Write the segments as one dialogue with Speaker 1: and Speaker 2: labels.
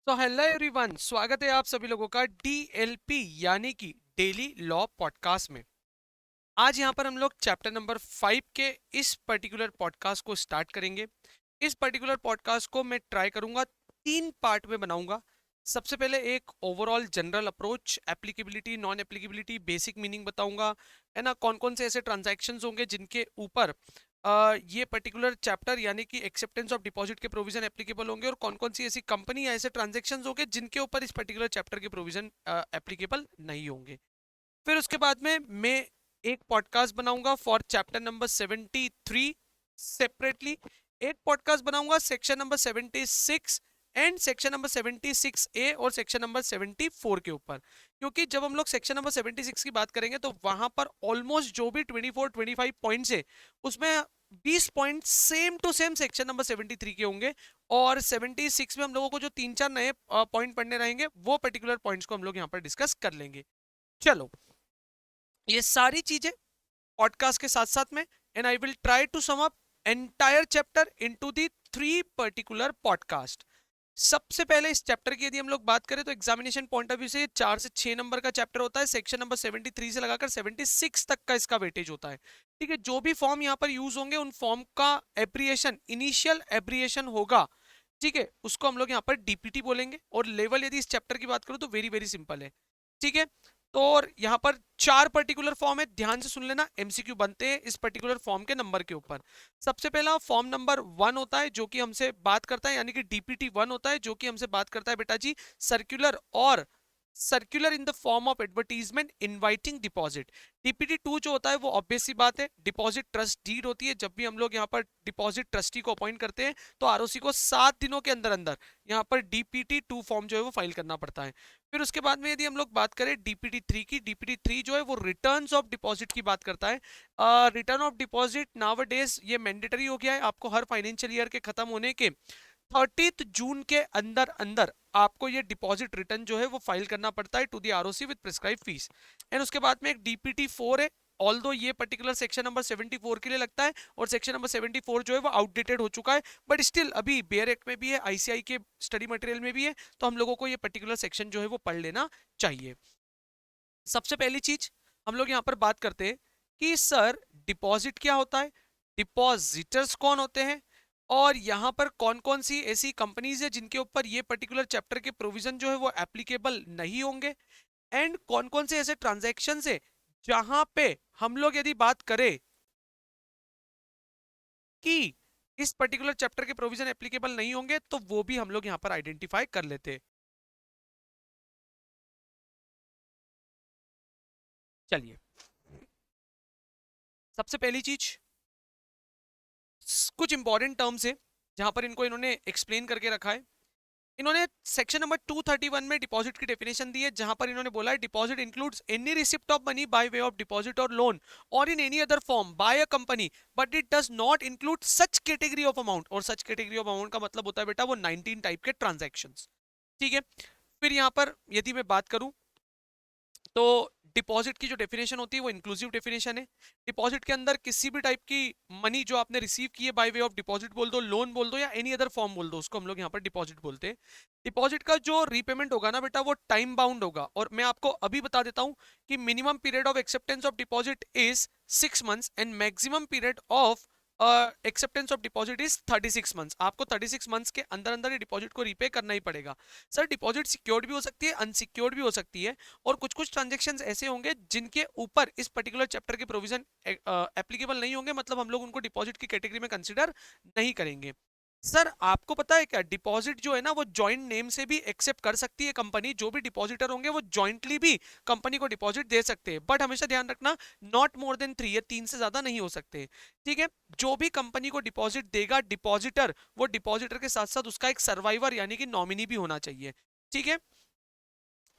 Speaker 1: तो hello everyone, स्वागत है आप सभी लोगों का डीएलपी यानी कि डेली लॉ पॉडकास्ट में। आज यहाँ पर हम लोग चैप्टर नंबर 5 के इस पर्टिकुलर पॉडकास्ट को स्टार्ट करेंगे। इस पर्टिकुलर पॉडकास्ट को मैं ट्राई करूंगा 3 पार्ट में बनाऊंगा। सबसे पहले एक overall general approach, applicability, non applicability, basic meaning बताऊंगा, है ना। कौन कौन से ऐसे ट्रांजैक्शंस होंगे जिनके ऊपर ये पर्टिकुलर चैप्टर यानी कि एक्सेप्टेंस ऑफ डिपॉजिट के प्रोविजन एप्लीकेबल होंगे, और कौन कौन सी ऐसी कंपनी या ऐसे ट्रांजैक्शंस होंगे जिनके ऊपर इस पर्टिकुलर चैप्टर के प्रोविजन एप्लीकेबल नहीं होंगे। फिर उसके बाद में मैं एक पॉडकास्ट बनाऊंगा फॉर चैप्टर नंबर 73 सेपरेटली। एक पॉडकास्ट बनाऊंगा section number 76 and section number 76A और सेक्शन नंबर 74 के ऊपर, क्योंकि जब हम लोग सेक्शन नंबर 76 की बात करेंगे तो वहां पर ऑलमोस्ट जो भी 24-25 पॉइंट्स है उसमें 20 point same to same section number 73 के होंगे, और 76 में हम लोगों को जो 3-4 नए पॉइंट पढ़ने रहेंगे वो पर्टिकुलर पॉइंट्स को हम लोग यहाँ पर डिस्कस कर लेंगे। चलो, ये सारी चीजें पॉडकास्ट के साथ साथ में, and I will try to sum up entire chapter into the 3 particular podcast. सबसे पहले इस चैप्टर की यदि हम लोग बात करें तो एग्जामिनेशन पॉइंट ऑफ व्यू से 4 से 6 नंबर का चैप्टर होता है। सेक्शन नंबर 73 से लगाकर 76 तक का इसका वेटेज होता है। ठीक है, जो भी फॉर्म यहाँ पर यूज होंगे उन फॉर्म का एब्रिएशन, इनिशियल एब्रिएशन होगा, ठीक है, उसको हम लोग यहाँ पर डीपीटी बोलेंगे। और लेवल यदि इस चैप्टर की बात करूं तो वेरी वेरी सिंपल है। ठीक है, तो और यहाँ पर 4 पर्टिकुलर फॉर्म है, ध्यान से सुन लेना, एमसीक्यू बनते हैं इस पर्टिकुलर फॉर्म के नंबर के ऊपर। सबसे पहला फॉर्म नंबर 1 होता है जो कि हमसे बात करता है, यानी कि डीपीटी 1 होता है जो कि हमसे बात करता है बेटा जी सर्कुलर, और circular in the form of advertisement inviting deposit. DPT 2 जो होता है वो ऑब्वियस सी बात है डिपॉजिट ट्रस्ट डीड होती है। जब भी हम लोग यहाँ पर डिपॉजिट ट्रस्टी को अपॉइंट करते हैं तो आरओसी को 7 दिनों के अंदर अंदर यहाँ पर डीपीटी 2 फॉर्म जो है वो फाइल करना पड़ता है। फिर उसके बाद में यदि हम लोग बात करें डीपीटी 3 की, डीपीटी 3 जो है वो रिटर्न्स ऑफ डिपॉजिट की बात करता है। रिटर्न ऑफ डिपॉजिट नाउअडेज ये मैंडेटरी हो गया है, आपको हर फाइनेंशियल ईयर के खत्म होने के 30 जून के अंदर अंदर आपको ये डिपॉजिट रिटर्न जो है वो फाइल करना पड़ता है to the ROC with prescribe fees. And उसके बाद में एक डीपीटी 4 है, ऑल दो ये पर्टिकुलर सेक्शन नंबर 74 के लिए लगता है, और सेक्शन नंबर 74 जो है वो आउटडेटेड हो चुका है, बट स्टिल अभी बेयर एक्ट में भी है, आईसीआई के स्टडी मटेरियल में भी है, तो हम लोगों को ये पर्टिकुलर सेक्शन जो है वो पढ़ लेना चाहिए। सबसे पहली चीज हम लोग यहाँ पर बात करते हैं कि सर डिपॉजिट क्या होता है, डिपॉजिटर्स कौन होते हैं, और यहाँ पर कौन कौन सी ऐसी कंपनीज है जिनके ऊपर ये पर्टिकुलर चैप्टर के प्रोविजन जो है वो एप्लीकेबल नहीं होंगे, एंड कौन कौन से ऐसे ट्रांजैक्शंस है जहां पे हम लोग यदि बात करें कि इस पर्टिकुलर चैप्टर के प्रोविजन एप्लीकेबल नहीं होंगे तो वो भी हम लोग यहाँ पर आइडेंटिफाई कर लेते हैं। चलिए, सबसे पहली चीज, कुछ इंपॉर्टेंट टर्म्स है जहां पर इनको इन्होंने एक्सप्लेन करके रखा है। इन्होंने सेक्शन नंबर 231 में डिपॉजिट की डेफिनेशन दी है, जहां पर इन्होंने बोला है deposit includes any receipt of money by way of deposit और लोन और in any other form by a company, but it does not include such category of amount. और सच कैटेगरी ऑफ अमाउंट का मतलब होता है बेटा वो 19 टाइप के ट्रांजैक्शंस। ठीक है, फिर यहां पर यदि मैं बात करूं तो डिपॉजिट की जो डेफिनेशन होती है वो इंक्लूसिव डेफिनेशन है। डिपॉजिट के अंदर किसी भी टाइप की मनी जो आपने रिसीव की है बाय वे ऑफ डिपॉजिट बोल दो, लोन बोल दो, या एनी अदर फॉर्म बोल दो, उसको हम लोग यहाँ पर डिपॉजिट बोलते हैं। डिपॉजिट का जो रीपेमेंट होगा ना बेटा वो टाइम बाउंड होगा, और मैं आपको अभी बता देता हूँ कि minimum period of acceptance of deposit is 6 months and maximum period of acceptance of deposit is 36 months. आपको 36 मंथ्स के अंदर अंदर ये डिपॉजिट को रीपे करना ही पड़ेगा। सर डिपॉजिट सिक्योर्ड भी हो सकती है, अनसिक्योर्ड भी हो सकती है, और कुछ कुछ ट्रांजेक्शन ऐसे होंगे जिनके ऊपर इस पर्टिकुलर चैप्टर के प्रोविजन एप्लीकेबल नहीं होंगे, मतलब हम लोग उनको डिपॉजिट की कैटेगरी में कंसिडर नहीं करेंगे। सर आपको पता है क्या डिपॉजिट जो है ना वो जॉइंट नेम से भी एक्सेप्ट कर सकती है कंपनी, जो भी डिपॉजिटर होंगे वो जॉइंटली भी कंपनी को डिपॉजिट दे सकते हैं, बट हमेशा ध्यान रखना नॉट मोर देन 3, ये 3 से ज्यादा नहीं हो सकते। ठीक है, जो भी कंपनी को डिपॉजिट देगा डिपॉजिटर, वो डिपॉजिटर के साथ साथ उसका एक सर्वाइवर यानी कि नॉमिनी भी होना चाहिए। ठीक है,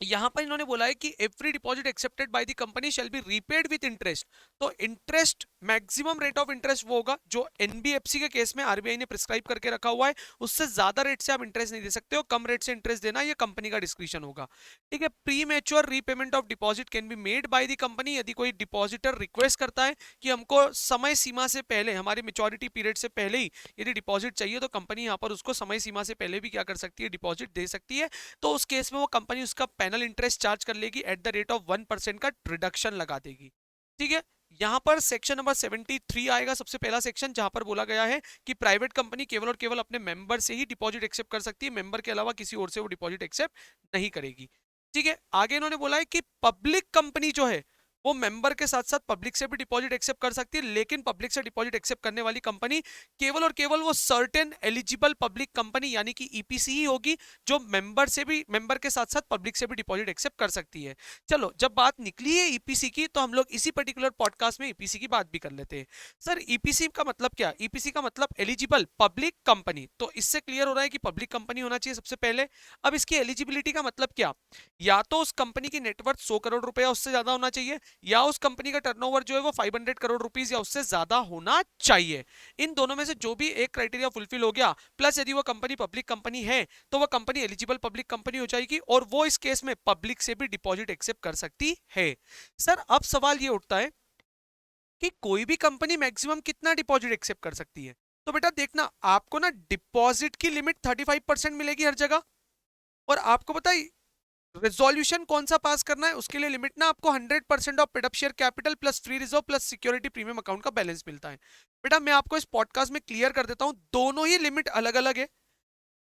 Speaker 1: यहां पर इन्होंने बोला है कि every deposit accepted by the company shall be repaid with interest. तो interest, maximum rate of interest वो होगा जो एनबीएफसी के केस में आरबीआई ने प्रिस्क्राइब करके रखा हुआ है, उससे ज्यादा रेट से आप इंटरेस्ट नहीं दे सकते हो, कम रेट से इंटरेस्ट देना ये कंपनी का डिस्क्रिप्शन होगा। ठीक है, pre mature repayment of deposit can be made by the company. यदि कोई डिपॉजिटर रिक्वेस्ट करता है कि हमको समय सीमा से पहले, हमारी मेच्योरिटी पीरियड से पहले ही यदि डिपॉजिट चाहिए, तो कंपनी यहाँ पर उसको समय सीमा से पहले भी क्या कर सकती है, डिपॉजिट दे सकती है। तो उस केस में वो कंपनी उसका पैनल इंटरेस्ट चार्ज कर लेगी, एट द रेट ऑफ 1% का रिडक्शन लगा देगी। ठीक है, यहां पर सेक्शन नंबर 73 आएगा, सबसे पहला सेक्शन, जहां पर बोला गया है कि प्राइवेट कंपनी केवल और केवल अपने मेंबर से ही डिपॉजिट एक्सेप्ट कर सकती है, मेंबर के अलावा किसी और से वो डिपॉजिट एक्सेप्ट नहीं करेगी। ठीक है, आगे इन्होंने बोला है कि पब्लिक कंपनी जो है वो मेंबर के साथ साथ पब्लिक से भी डिपॉजिट एक्सेप्ट कर सकती है, लेकिन पब्लिक से डिपॉजिट एक्सेप्ट करने वाली कंपनी केवल और केवल वो सर्टेन एलिजिबल पब्लिक कंपनी यानी कि ईपीसी ही होगी, जो मेंबर से भी, मेंबर के साथ साथ पब्लिक से भी डिपॉजिट एक्सेप्ट कर सकती है। चलो, जब बात निकली है ईपीसी की, तो हम लोग इसी पर्टिकुलर पॉडकास्ट में ईपीसी की बात भी कर लेते हैं। सर, ईपीसी का मतलब क्या? ईपीसी का मतलब एलिजिबल पब्लिक कंपनी। तो इससे क्लियर हो रहा है कि पब्लिक कंपनी होना चाहिए सबसे पहले। अब इसकी एलिजिबिलिटी का मतलब क्या? या तो उस कंपनी की नेटवर्थ 100 करोड़ रुपया उससे ज्यादा होना चाहिए, या उस कंपनी का टर्नओवर जो है वो 500 करोड़ रुपीस या उससे ज्यादा होना चाहिए। इन दोनों में से जो भी एक क्राइटेरिया फुलफिल हो गया, प्लस यदि वो कंपनी पब्लिक कंपनी है, तो वो कंपनी एलिजिबल पब्लिक कंपनी हो जाएगी, और वो इस केस में पब्लिक से भी डिपॉजिट एक्सेप्ट कर सकती है। सर, अब सवाल ये उठता है कि कोई भी कंपनी मैक्सिमम कितना डिपॉजिट एक्सेप्ट कर सकती है? तो बेटा देखना, आपको ना डिपॉजिट की लिमिट 35% मिलेगी हर जगह, और आपको पता है रेजोल्यूशन कौन सा पास करना है, उसके लिए लिमिट ना आपको 100% of paid up share capital plus free reserve plus security premium account का बैलेंस मिलता है। बेटा मैं आपको इस पॉडकास्ट में क्लियर कर देता हूं, दोनों ही लिमिट अलग अलग है।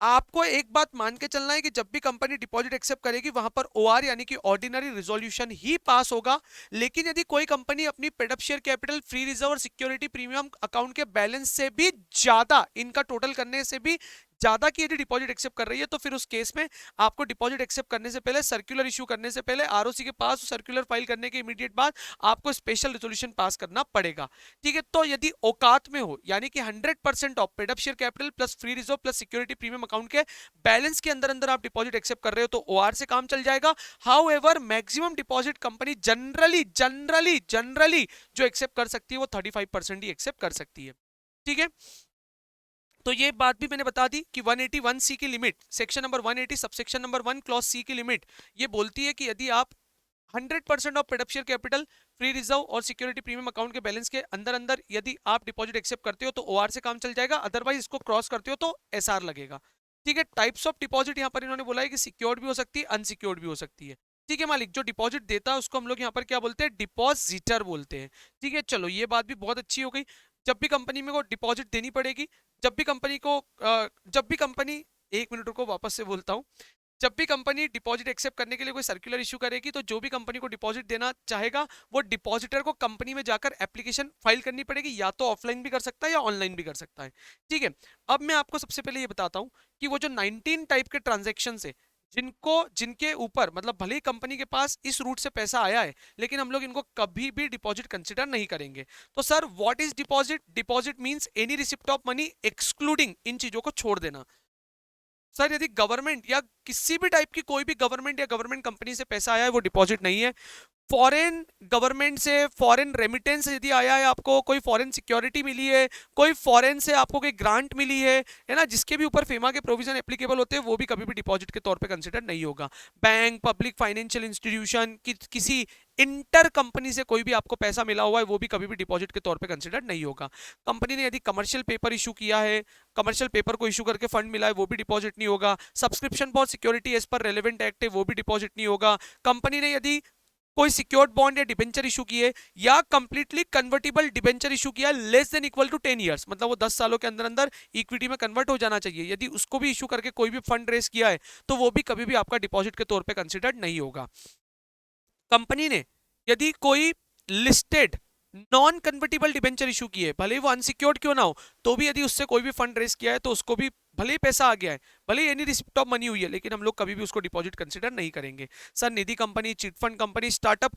Speaker 1: आपको एक बात मान के चलना है कि जब भी कंपनी डिपॉजिट एक्सेप्ट करेगी, वहां पर ओआर यानी कि ऑर्डिनरी रिजोल्यूशन ही पास होगा। लेकिन यदि कोई कंपनी अपनी paid up share capital, free reserve और सिक्योरिटी प्रीमियम अकाउंट के बैलेंस से भी ज्यादा, इनका टोटल करने से भी ज्यादा की यदि डिपॉजिट एक्सेप्ट कर रही है, तो फिर उस केस में आपको डिपॉजिट एक्सेप्ट करने से पहले, सर्कुलर इश्यू करने से पहले, आरओसी के पास सर्कुलर फाइल करने के इमीडिएट बाद आपको स्पेशल रेजोल्यूशन पास करना पड़ेगा। ठीक है, तो यदि औकात में हो, यानी कि 100% of paid up share capital plus free reserve plus security premium account के बैलेंस के अंदर अंदर आप डिपॉजिट एक्सेप्ट कर रहे हो, तो ओआर से काम चल जाएगा। However maximum deposit company generally generally generally जो एक्सेप्ट कर सकती है वो 35% ही एक्सेप्ट कर सकती है। ठीक है, तो ये बात भी मैंने बता दी कि 181 सी की limit, section number 180 subsection number 1 clause C की लिमिट ये बोलती है कि यदि आप 100% of paid up share capital, free reserve और सिक्योरिटी प्रीमियम अकाउंट के बैलेंस के अंदर अंदर यदि आप डिपॉजिट एक्सेप्ट करते हो, तो ओआर से काम चल जाएगा, अदरवाइज इसको क्रॉस करते हो तो एसआर लगेगा। ठीक है, टाइप्स ऑफ डिपॉजिट यहाँ पर इन्होंने बोला है कि सिक्योर्ड भी हो सकती है, अनसिक्योर्ड भी हो सकती है। ठीक है मालिक, जो डिपॉजिट देता है उसको हम लोग यहाँ पर क्या बोलते हैं? डिपॉजिटर बोलते हैं। ठीक है, चलो ये बात भी बहुत अच्छी हो गई। जब भी कंपनी में को डिपॉजिट देनी पड़ेगी, जब भी कंपनी को जब भी कंपनी, एक मिनट रुको वापस से बोलता हूँ, जब भी कंपनी डिपॉजिट एक्सेप्ट करने के लिए कोई सर्कुलर इशू करेगी, तो जो भी कंपनी को डिपॉजिट देना चाहेगा, वो डिपॉजिटर को कंपनी में जाकर एप्लीकेशन फाइल करनी पड़ेगी, या तो ऑफलाइन भी कर सकता है या ऑनलाइन भी कर सकता है। ठीक है, अब मैं आपको सबसे पहले ये बताता हूँ कि वो जो 19 टाइप के ट्रांजेक्शन है, जिनको, जिनके ऊपर मतलब भले ही कंपनी के पास इस रूट से पैसा आया है, लेकिन हम लोग इनको कभी भी डिपॉजिट कंसिडर नहीं करेंगे। तो sir what is deposit? Deposit means any receipt of money excluding, इन चीजों को छोड़ देना। सर यदि गवर्नमेंट या किसी भी टाइप की कोई भी गवर्नमेंट या गवर्नमेंट कंपनी से पैसा आया है, वो डिपॉजिट नहीं है। फॉरेन गवर्नमेंट से फॉरेन रेमिटेंस यदि आया है, आपको कोई फॉरेन सिक्योरिटी मिली है, कोई फॉरेन से आपको कोई ग्रांट मिली है ना, जिसके भी ऊपर फेमा के प्रोविजन एप्लीकेबल होते हैं, वो भी कभी भी डिपॉजिट के तौर पे कंसिडर नहीं होगा। बैंक, पब्लिक फाइनेंशियल इंस्टीट्यूशन किसी इंटर कंपनी से कोई भी आपको पैसा मिला हुआ है, वो भी कभी भी डिपॉजिट के तौर पे कंसिडर नहीं होगा। कंपनी ने यदि कमर्शियल पेपर इशू किया है, कमर्शियल पेपर को इशू करके फंड मिला है, वो भी डिपॉजिट नहीं होगा। Subscription for security as per relevant act है, वो भी डिपॉजिट नहीं होगा। कंपनी ने यदि कोई सिक्योर्ड बॉन्ड या डिबेंचर इशू किए, या कंप्लीटली कन्वर्टिबल डिबेंचर इशू किया less than equal to 10 years, मतलब वो 10 सालों के अंदर अंदर इक्विटी में कन्वर्ट हो जाना चाहिए, यदि उसको भी इशू करके कोई भी फंड रेस किया है, तो वो भी कभी भी आपका डिपॉजिट के तौर पे कंसिडर्ड नहीं होगा। कंपनी ने यदि कोई listed non convertible debenture issue किए, भले ही वो अनसिक्योर्ड क्यों ना हो, तो भी यदि उससे कोई भी फंड रेस किया है, तो उसको भी भले ही पैसा आ गया है, भले ही एनी रिसिप्ट ऑफ मनी हुई है, लेकिन हम लोग कभी भी उसको डिपॉजिट कंसिडर नहीं करेंगे। Sir Nidhi company, chit fund company, startup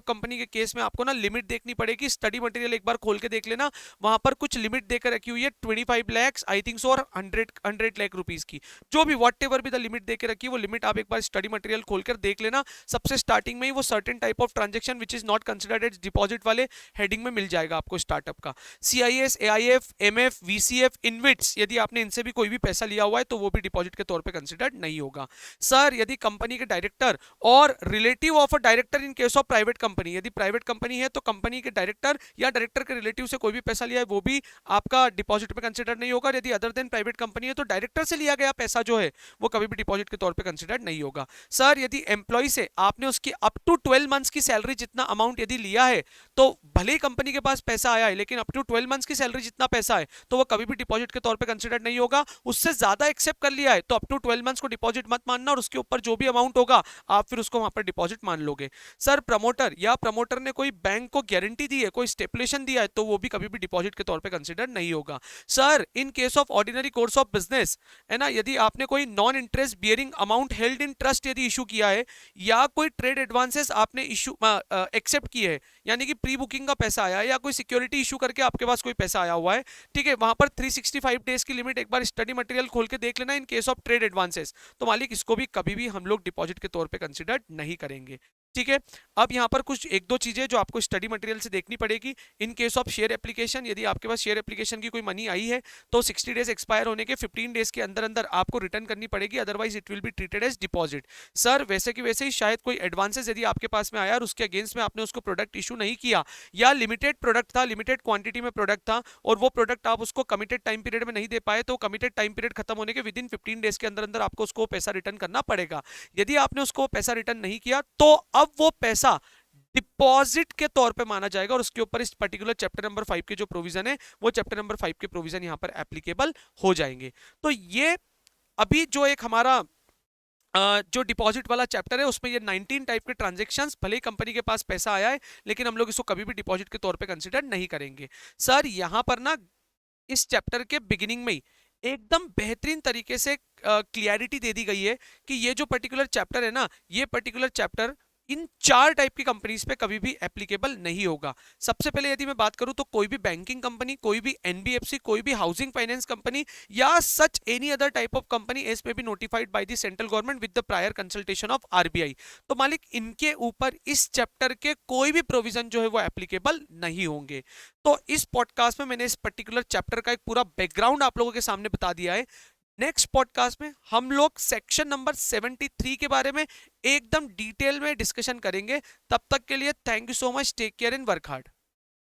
Speaker 1: company के केस में आपको ना लिमिट देखनी पड़ेगी। स्टडी मटेरियल एक बार खोल के देख लेना, वहां पर कुछ लिमिट देकर रखी हुई है 25 लाख आई थिंक सो, और 100 लाख रुपीज की, जो भी वॉट एवर भी द लिमिट देकर रखी है वो लिमिट आप एक बार स्टडी मटेरियल खोलकर देख लेना। सबसे स्टार्टिंग में ही वो certain type of transaction which is not considered as deposit वाले हेडिंग में मिल जाएगा आपको स्टार्टअप का। CIS, AIF, MF, VCF, InvITs, यदि आपने इनसे भी कोई भी पैसा लिया हुआ है तो वो भी डिपॉजिट के तौर पे कंसिडर्ड नहीं होगा। सर यदि कंपनी के डायरेक्टर और relative of a director in case of private company, यदि प्राइवेट कंपनी है तो कंपनी के डायरेक्टर या डायरेक्टर के रिलेटिव से कोई भी पैसा लिया है वो भी आपका डिपॉजिट पे कंसिडर नहीं होगा। यदि अदर देन प्राइवेट कंपनी है तो डायरेक्टर से लिया गया पैसा जो है वो कभी भी डिपॉजिट के तौर पे कंसिडर नहीं होगा। सर यदि एम्प्लॉय से आपने उसकी अप टू 12 मंथ्स की सैलरी जितना अमाउंट यदि लिया है, तो भले ही कंपनी के पास पैसा आया है लेकिन अप टू 12 मंथ्स की सैलरी जितना पैसा है तो वो कभी भी डिपॉजिट के तौर पे कंसिडर नहीं होगा। उससे ज्यादा एक्सेप्ट कर लिया है तो अप टू 12 मंथ्स को डिपॉजिट मत मानना, और उसके ऊपर जो भी अमाउंट होगा आप फिर उसको वहां पर डिपॉजिट मान लोगे। सर प्रमोटर या प्रमोटर ने कोई बैंक को गारंटी दी है, कोई स्टेपुलेशन दिया है, तो वो भी कभी भी डिपॉजिट के तौर पे कंसिडर नहीं होगा। Sir in case of ordinary course of business है ना, यदि आपने कोई non interest bearing amount held in trust यदि इशू किया है, या कोई ट्रेड एडवांसेस आपने इशू एक्सेप्ट किए है, यानी कि प्री बुकिंग का पैसा आया है या कोई सिक्योरिटी इशू करके आपके पास कोई पैसा आया हुआ है, ठीक है, वहां पर 365 डेज की लिमिट एक बार स्टडी मटेरियल खोल के देख लेना in case of trade advances, तो मालिक इसको भी कभी भी हम लोग डिपॉजिट के तौर पे कंसिडर नहीं करेंगे। ठीक है, अब यहाँ पर कुछ एक दो चीजें जो आपको स्टडी मटेरियल से देखनी पड़ेगी। In case of share application, यदि आपके पास शेयर एप्लीकेशन की कोई मनी आई है तो 60 डेज एक्सपायर होने के 15 डेज के अंदर अंदर आपको रिटर्न करनी पड़ेगी, otherwise it will be treated as deposit. Sir वैसे कि वैसे ही शायद कोई एडवांसेस यदि आपके पास में आया और उसके अगेंस्ट में आपने उसको प्रोडक्ट इशू नहीं किया, या लिमिटेड प्रोडक्ट था, लिमिटेड क्वांटिटी में प्रोडक्ट था, और वो प्रोडक्ट आप उसको कमिटेड टाइम पीरियड में नहीं दे पाए, तो कमिटेड टाइम पीरियड खत्म होने के विद इन 15 डेज के अंदर अंदर आपको उसको पैसा रिटर्न करना पड़ेगा। यदि आपने उसको पैसा रिटर्न नहीं किया तो अब वो पैसा डिपॉजिट के तौर पे माना जाएगा, और उसके ऊपर इस पर्टिकुलर चैप्टर नंबर 5 के जो प्रोविजन है वो चैप्टर नंबर 5 के प्रोविजन यहां पर एप्लीकेबल हो जाएंगे। तो ये अभी जो एक हमारा जो डिपॉजिट वाला चैप्टर है उसमें ये 19 टाइप के ट्रांजैक्शंस, भले ही कंपनी के पास पैसा आया है लेकिन हम लोग इसको कभी भी डिपॉजिट के तौर पे कंसिडर नहीं करेंगे। सर यहां पर ना इस चैप्टर के बिगिनिंग में ही एकदम बेहतरीन तरीके से क्लियरिटी दे दी गई है कि ये जो पर्टिकुलर चैप्टर है ना, ये पर्टिकुलर चैप्टर इन 4 टाइप की कंपनीज पे कभी भी एप्लीकेबल नहीं होगा। सबसे पहले यदि मैं बात करूं तो कोई भी बैंकिंग कंपनी, कोई भी एनबीएफसी, कोई भी हाउसिंग फाइनेंस कंपनी या such any other type of company as may be notified by the central government with the prior consultation of RBI, तो मालिक इनके ऊपर इस चैप्टर के कोई भी प्रोविजन जो है वो एप्लीकेबल नहीं होंगे। तो इस पॉडकास्ट में मैंने इस पर्टिकुलर चैप्टर का एक पूरा बैकग्राउंड आप लोगों के सामने बता दिया है। नेक्स्ट पॉडकास्ट में हम लोग सेक्शन नंबर 73 के बारे में एकदम डिटेल में डिस्कशन करेंगे। तब तक के लिए thank you so much, take care and work hard.